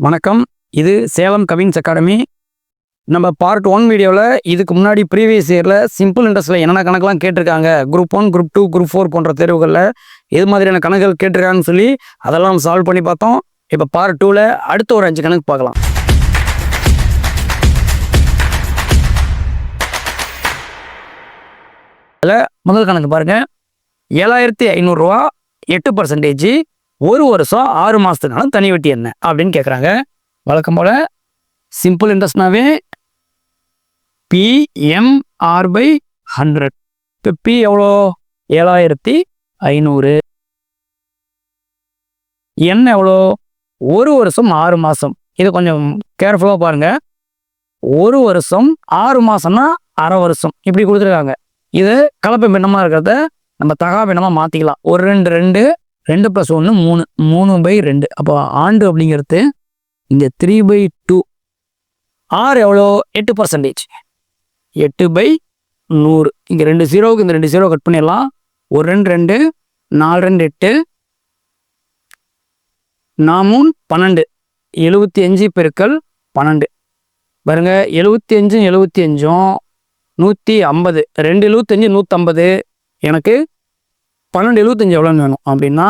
வணக்கம். இது சேலம் கவின்ஸ் அகாடமி. நம்ம பார்ட் 1 வீடியோவில் இதுக்கு முன்னாடி ப்ரீவியஸ் இயரில் சிம்பிள் இன்ட்ரெஸ்ட்டில் என்னென்ன கணக்கெலாம் கேட்டிருக்காங்க, குரூப் 1, குரூப் 2, குரூப் 4 போன்ற தேர்வுகளில் எது மாதிரியான கணக்குகள் கேட்டிருக்காங்கன்னு சொல்லி அதெல்லாம் சால்வ் பண்ணி பார்த்தோம். இப்போ பார்ட் 2ல் அடுத்த ஒரு 5 கணக்கு பார்க்கலாம். அதில் முதல் கணக்கு பாருங்கள். 7500 ரூபா 8%, ஒரு வருஷம் 6 மாதத்துக்கான தனி வட்டி என்ன அப்படின்னு கேட்குறாங்க. வழக்கம் போல் சிம்பிள் இன்ட்ரெஸ்ட்னாவே PMR/100. இப்போ P எவ்வளோ? 7500. என்ன எவ்வளோ? ஒரு வருஷம் 6 மாதம். இது கொஞ்சம் கேர்ஃபுல்லாக பாருங்கள். ஒரு வருஷம் 6 மாதம்னா அரை வருஷம் இப்படி கொடுத்துருக்காங்க. இது கலப்பு பின்னமாக இருக்கிறத நம்ம தகா பின்னமாக மாற்றிக்கலாம். ஒரு 2 2 + 1 3 3/2. அப்போ ஆண்டு அப்படிங்கிறது இங்கே 3/2. ஆறு எவ்வளோ? 8%. 8/100. இங்கே 2 0க்கு இந்த 2 0 கட் பண்ணிடலாம். ஒரு 2 4 2 8 4 12. 75 × 12 பாருங்க. 75 75 150. 2 75 150. எனக்கு 12 75 எவ்வளோன்னு வேணும் அப்படின்னா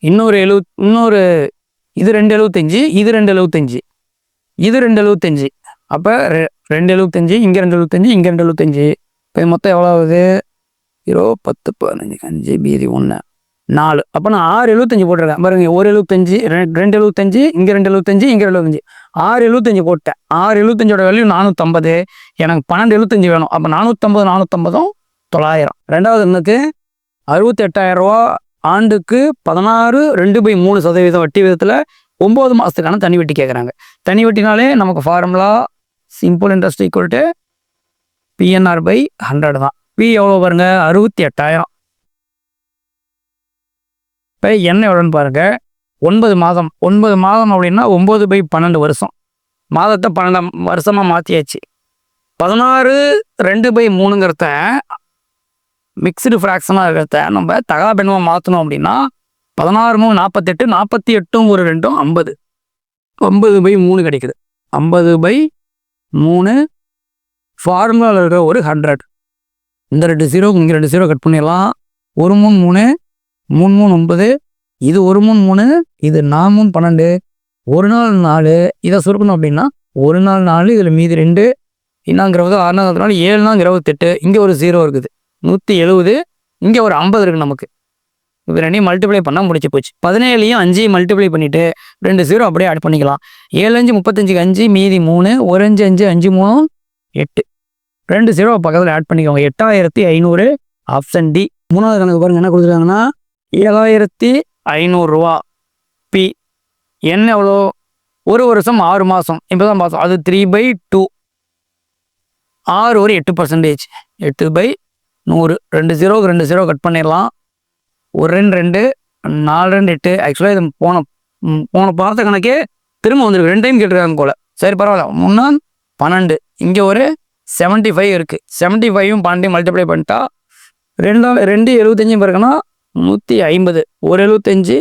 இன்னொரு இது 2 75, இது 2 75, இது 2 75. அப்போ 2 75, இங்கே 2 75, இங்கே 2 75. இப்போ மொத்தம் எவ்வளோ ஆகுது? 0 10 15 5 மீதி 1 4. அப்போ நான் 6 75 போட்டிருக்கேன் பாருங்க. ஒரு 75, 2 75, இங்கே 2 75, இங்கே 2 75, 6 75 போட்டேன். 6 75ஓட வேல்யூ 450. எனக்கு 12 75 வேணும். அப்போ 450 450 900. ரெண்டாவது எனக்கு 68,000 ரூபா ஆண்டுக்கு 16 2/3% வட்டி விதத்தில் 9 மாதத்துக்கான தனி வட்டி கேட்குறாங்க. தனி வட்டினாலே நமக்கு formula simple interest equal to PNR/100 தான். P எவ்வளோ பாருங்க? 68,000. இப்போ என்ன எவ்வளோன்னு பாருங்க. 9 மாதம். 9 மாதம் அப்படின்னா 9/12 வருஷம். மாதத்தை 12 வருஷமாக மாற்றியாச்சு. 16 2/3ங்கிறத மிக்சடு ஃப்ராக்ஷனாக இருக்கிறத நம்ம தகா பெண்ணமாக மாற்றணும் அப்படின்னா 16 3 48, 48 ஒரு 2 50. 50/3 கிடைக்குது. 50/3 ஃபார்முலாவில் இருக்கிற ஒரு 100. இந்த 2 0க்கு இங்கே 2 0 கட் பண்ணிடலாம். 1 3 3 3 3 9. இது 1 3 3, இது 4 3 12. ஒரு நாள் 4. இதை சுருக்கணும் அப்படின்னா ஒரு நாள் 4, இதில் மீதி 2 இன்னாங்கிறது 6 நாள் 7 நாள் 28. இங்கே ஒரு 0 இருக்குது 170. இங்கே ஒரு 50 இருக்குது நமக்கு. இது ரெண்டையும் மல்டிப்ளை பண்ணால் முடிச்சு போச்சு. 17ஐயும் 5ஐயும் மல்டிப்ளை பண்ணிவிட்டு 2 0 அப்படியே ஆட் பண்ணிக்கலாம். 7 5 35 5 மீதி 3. ஒரு 5 5 5 3 8. 2 0 பக்கத்தில் ஆட் பண்ணிக்கோங்க. 8500 ஆப்ஷன் டி. மூணாவது கணக்கு பாருங்க. என்ன கொடுத்துருக்காங்கன்னா 7500 ரூபா. பி என்ன எவ்வளோ? ஒரு வருஷம் 6 மாதம். இப்போ தான் பார்த்தோம். அது 3/2. 6 ஒரு 8%. 8/100. 2 0க்கு 2 0 கட் பண்ணிடலாம். ஒரு 2 4 2 8. ஆக்சுவலாக இது போன பார்த்த கணக்கே திரும்ப வந்துருக்கு. 2 டைம் கேட்டிருக்காங்க போல. சரி பரவாயில்ல. 3 12. இங்கே ஒரு 75 இருக்குது. 75யும் 12 மல்டிப்ளை பண்ணிட்டா 2 75 பிறகுனா 150. ஒரு 75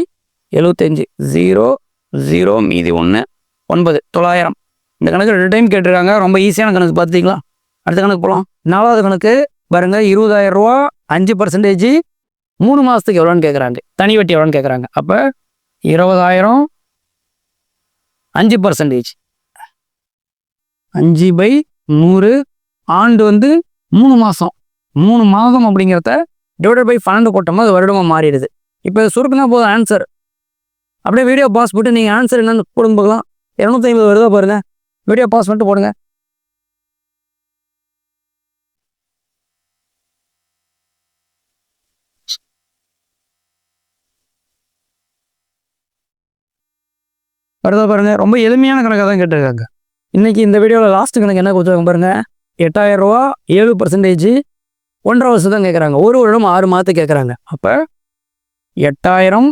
75 0 0 மீதி 1 9 900. இந்த கணக்கு 2 டைம் கேட்டிருக்காங்க. ரொம்ப ஈஸியான கணக்கு பார்த்துக்கலாம். அடுத்த கணக்கு போகலாம். 4வது கணக்கு பாருங்க. 20,000 ரூபா 5%, 3 மாதத்துக்கு எவ்வளோன்னு கேட்குறாங்க. தனி வட்டி எவ்வளோன்னு கேட்குறாங்க. அப்போ 20,000 5%, 5/100. ஆண்டு 3 மாதம். 3 மாதம் அப்படிங்கிறத /12 போட்டோம்னா அது வருடமாக மாறிடுது. இப்போ சுருக்குனா போதும் ஆன்சர். அப்படியே வீடியோ பாஸ் போட்டு நீங்கள் ஆன்சர் என்னென்னு போடுங்க பார்க்கலாம். 250 வருதா பாருங்க. வீடியோ பாஸ் பண்ணிட்டு போடுங்க. வருதா பாருங்க. ரொம்ப எளிமையான கணக்காக தான் கேட்டிருக்காங்க. இன்னைக்கு இந்த வீடியோவில் லாஸ்ட் கணக்கு என்ன கொடுத்துருக்காங்க பாருங்க. 8,000 ரூபா 7%, 1.5 வருஷம் தான் கேட்குறாங்க. ஒரு வருடம் 6 மாதத்துக்கு கேட்குறாங்க. அப்போ 8,000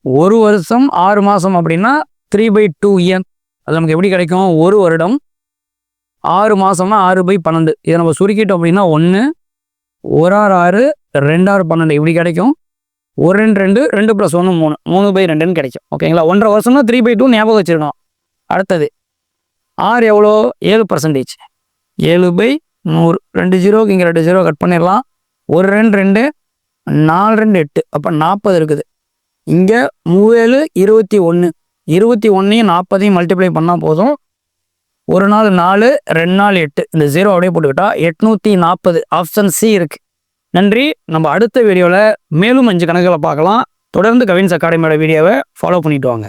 ஒரு வருஷம் 6 மாதம் அப்படின்னா 3/2 இயர். அது நமக்கு எப்படி கிடைக்கும்? ஒரு வருடம் 6 மாதம்னா 6/12. இதை நம்ம சுருக்கிட்டோம் அப்படின்னா 1 1 6 6 2 6 12 இப்படி கிடைக்கும். 1 2 2 + 1 3 3/2ன்னு கிடைக்கும். ஓகேங்களா? 1.5 வருஷம்னா 3/2 ஞாபகம் வச்சுருக்கணும். அடுத்தது ஆர் எவ்வளோ? 7%. 7/100. 2 ஜீரோக்கு இங்கே 2 ஜீரோ கட் பண்ணிடலாம். 1 2 2 4 2 8. அப்போ 40 இருக்குது. இங்கே 7 21. 21ஐயும் 40ஐயும் மல்டிப்ளை பண்ணால் போதும். 1 நாள் 4, 2 நாள் 8. இந்த 0 அப்படியே போட்டுக்கிட்டா 840. ஆப்ஷன் சி இருக்குது. நன்றி. நம்ம அடுத்த வீடியோவில் மேலும் 5 கணக்குகளை பார்க்கலாம். தொடர்ந்து கவின்ஸ் அகாடமியோட வீடியோவை ஃபாலோ பண்ணிட்டு வாங்க.